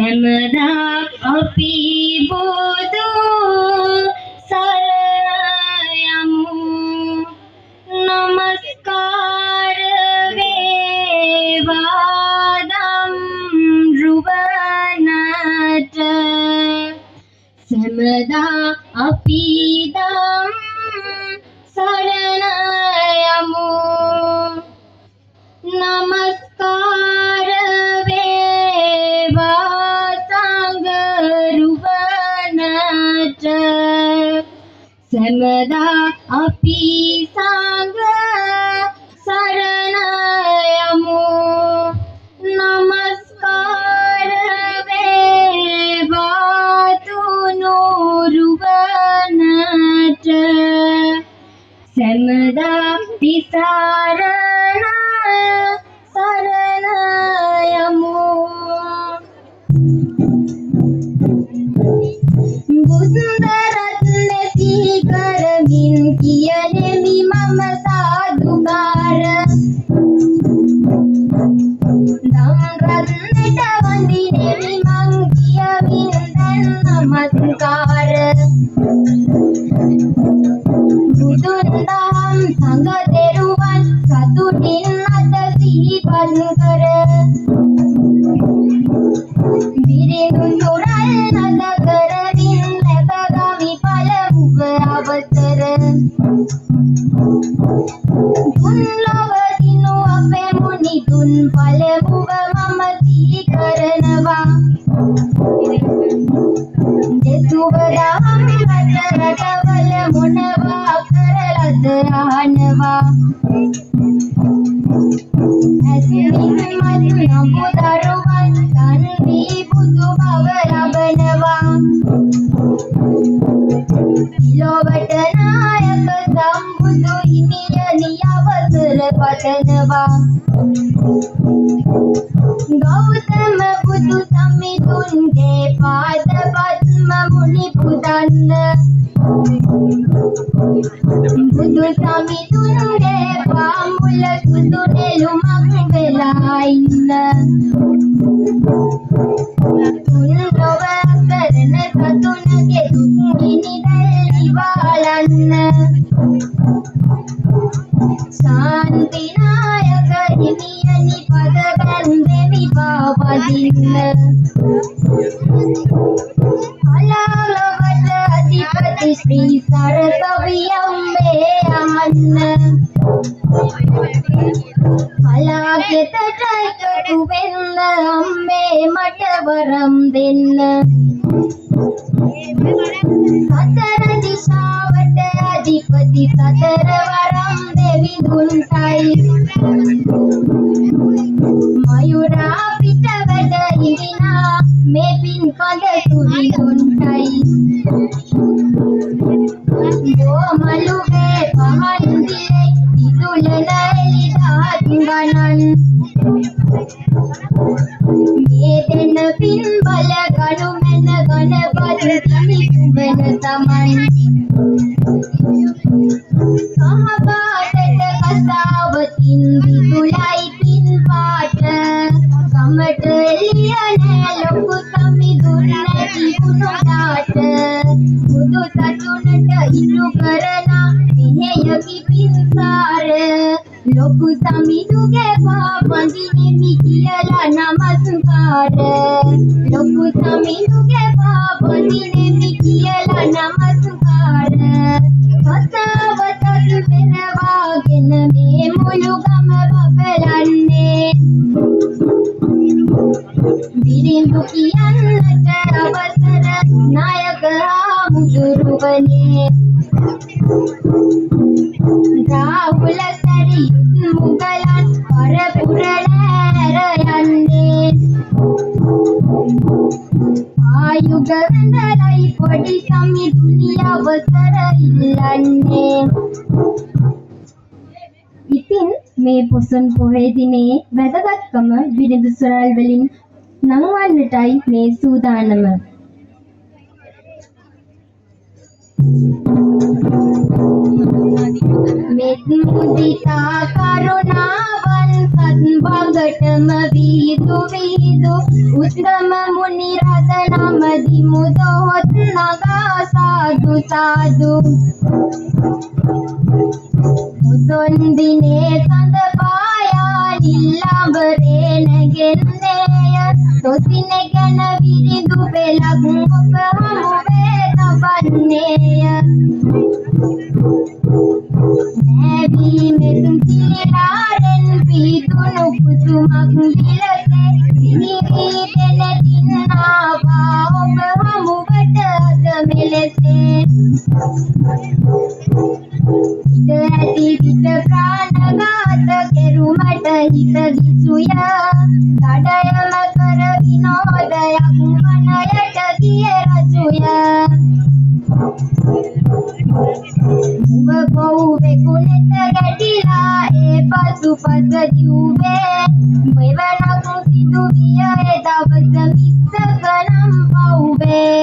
හැමදා අපි බුදු සරණ යමු. නමස්කාර වේවා දම්රුවනට. සැමදා අපි දම් සරණ යමු. නමස්කාර වේවා සංඝරුවනට. සැමදා අපි සංඝ සරණ යමු. නමස්කාර වේවා තුනුරුවනට. සැමදා තිසරණ සරණ යමු. බුදුරත්න සිහි කරමින් කියනෙමි මම සාදුකාර. දම් රත්නට වඳිනෙමි මං කියමින් දැන් නමස්කාර. බුදුන් දහම් සංඝ තෙරුවන් සතුටින් අත සිහිපත් කර. බිරිඳුන් තුරල් නද කරමින් ලැබගමි පළමුව අවසර. තුන් ලොව දිනු අපේ මුනිතුන් පළමුව මම සිහි කරනවා. දෙසුව දහම් රටවල මොනවා කරලද අහනවා. ඇසින් මතු නමුදරුවන් තන් වී බුදු බව ලබනවා. ලොවට නායක සම්බුදු හිමියනි අවසර පතනවා. ගෞතම බුදු සමිඳුන්ගේ පාද පද්ම මුනි පුදන්න. බුදු සමිඳුන්ගේ පාමුල සුදු නෙළුමක් වෙලා ඉන්න. තුන් ලොව කරන සතුනගේ දුක් නිදැල් ඉවලන්න. ශාන්ති නායක හිමියනි පද බැන්දෙමි පාවදින්න. කලාලොවට අධිපති ශ්‍රී සරසවියම්මේ අහන්න. කලාගෙතට එකතු වෙන්න අම්මේ මට වරම් දෙන්න. සතර දිශාවට අධිපති සතර වරම් දෙවිඳුන්ටයි. මයුරා පිට වැඩ ඉරිනා මේ පින් කඳ සුවිඳුන්ටයි. ගෝමලුගේ පහන් දිලේ දිදුලන එලිදාත් ගණන්. මේ දෙන පින් බල ගනු මැන ගණපති නිකුමන තමන්. කහපාටට කසාවතින් දිදුලයි පින් පාට. කමට එළිය නෑ ලොකු සමිඳුන් නැති කුණුඩාට. බුදු සසුනට ඉටු කරන මෙහෙයකි පින්සාර. ලොකු සමිඳුගේ පා වඳිනෙමි කියලා නමස්කාර. ලොකු සමිඳුගේ පා වඳිනෙමි කියලා නමස්කාර. කතාවතක් වෙනවාගෙන මේ මුළු ගම බබලන්නේ. බිරිඳු කියන්නට අවසර නායක හාමුදුරුවනේ. රාහුල සැරියුත් මුගලන් පරපුර නෑර යන්නේ. ආයුග වැඳලයි පොඩි සමිඳුනි අවසර ඉල්ලන්නේ. ඉතින් මේ පොසොන් පොහේ දිනේ වැදගත්කම බිරිඳු සොරල් වලින් නංවන්නටයි මේ සූදානම. මෙත් මුදිතා කරුණාව වන් සත් භගටම වීදු වීදු උත්තම මුනි රත නමදිමු දොහොත් නගා සාදු සාදු මුදොන් දිනේ සඳ පායා නිල්ලාඹරේ නැගෙන්නේය තොසින ගැන විරිදු පෙළක් ඔබ හමුවේ තබන්නේය නැවී මෙතුම් සිලිලාරෙන් පීතුණු කුසුමක් විලසේ සිහිවී දෙනටින්නාවා ඔබ හමුවට අද මෙලෙසේ ඉඩ ඇති විට ප්‍රාණඝාත කෙරුමට හිත විසුය දඩයම කර විනෝදයක් වනයට ගිය රජුය උඹ පොව්වෙකු නෙත ගැටිලා ඒ පසුපස දිව්වේ මෙවනක් සිදු විය ඒ දවස මිස්සකනම් පව්වේ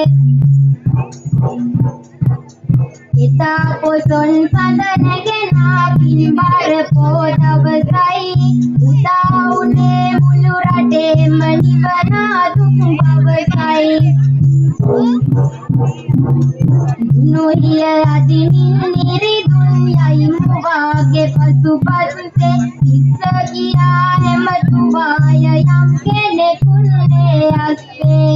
එතා පොසොන් සඳ නැගෙනා පින්බර පෝ දවසයි උදා උනේ මුළු රටේම නිවනා දුක් බවසයි දුනුහිය අදිනින් නිරිදුන් යයි මුවාගේ පසුපස්සේ පිස්ස ගියා හැමතුවාය යම් කෙනෙකුන්නේ අස්සේ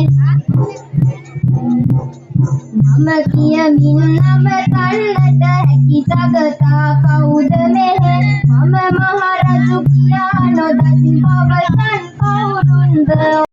නම කියමින් නම තන්නට හැකි සගතා කවුද මෙහෙ මම මහරජු කියා නොදත් පවසන් කවුරුන්ද